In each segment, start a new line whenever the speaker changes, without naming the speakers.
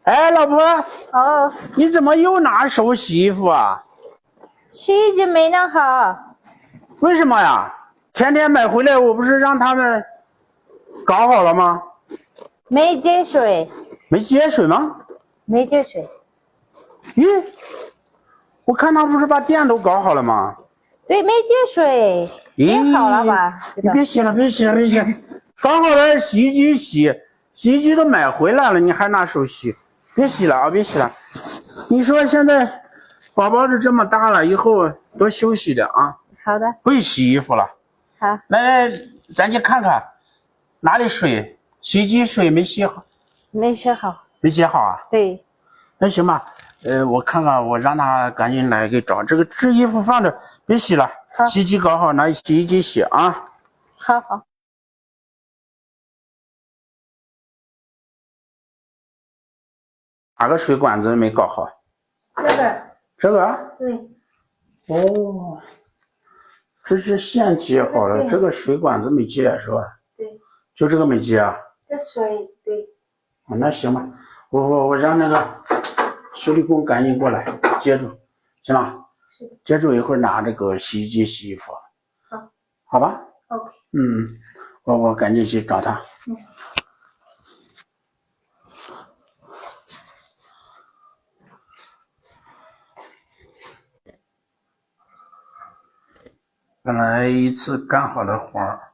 哎，老婆，
哦，
你怎么又拿手洗衣服啊？
洗衣机没弄好。
为什么呀？前天买回来，我不是让他们搞好了吗？
没接水，
没接水吗？
没接水。
咦，我看他不是把电都搞好了吗？
对，没接水。接好了吧？
你别洗了，别洗了，别洗了，搞好了洗衣机洗，洗衣机都买回来了，你还拿手洗？别洗了啊，别洗了。你说现在宝宝是这么大了，以后多休息点啊。
好的。
不洗衣服了。
好。
来，咱去看看哪里水，洗衣机水没洗好。
没洗好。
没洗好啊？
对。
那行吧，我看看，我让他赶紧来给找这个这衣服放着，别洗了。
好。
洗衣机搞好，拿洗衣机洗啊。
好好。
哪个水管子没搞好？
这个。
这个？
对。
哦，这是线接好了，这个水管子没接是吧？
对。
就这个没接啊？
这水对。
那行吧，我让那个修理工赶紧过来接住，行吧？
是的。
接住一会儿拿这个洗衣机洗衣服。
好。
好吧。
OK。
我赶紧去找他。本来一次干好的活儿，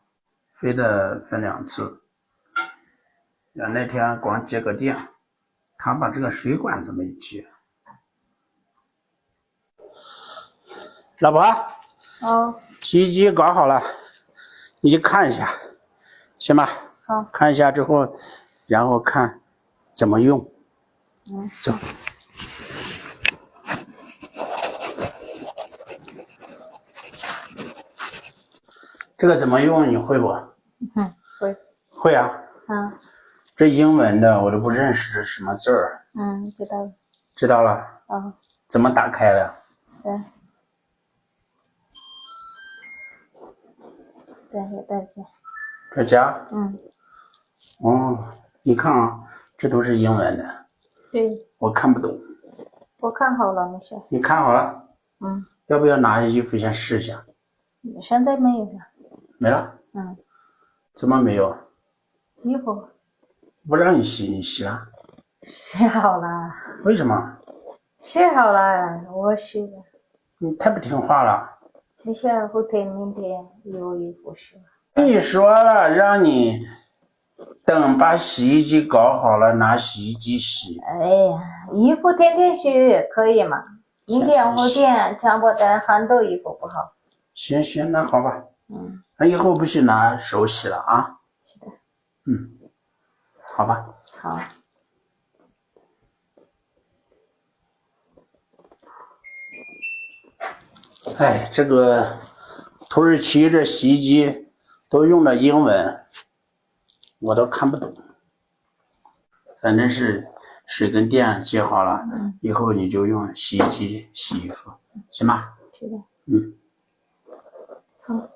非得分2次。那天光接个电，他把这个水管子没接。老婆。
哦。
洗衣机搞好了，你去看一下，行吧？
好。
看一下之后，然后看怎么用。走。这个怎么用你会不？
会。
会啊。这英文的我都不认识是什么字儿。
知道了。
知道了。怎么打开的？
对，有带加。
这加？你看啊，这都是英文的。
对。
我看不懂。
我看好了，没事。
你看好了？要不要拿衣服先试一下？
现在没有了。
没了？怎么没有？
衣服
不让你洗，你洗了？
洗好了。
为什么？
洗好了，我洗的。
你太不听话了。
没事，后天明天有衣服洗。
你说了，让你等把洗衣机搞好了，拿洗衣机洗。
哎呀，衣服天天洗可以吗？明天后天强迫咱很多衣服不好。
行，那好吧。那以后不许拿手洗了啊。
是的。
好吧。
好。
哎，这个土耳其这洗衣机都用的英文，我都看不懂。反正是水跟电接好了，以后你就用洗衣机洗衣服，行吧？
是的。
好。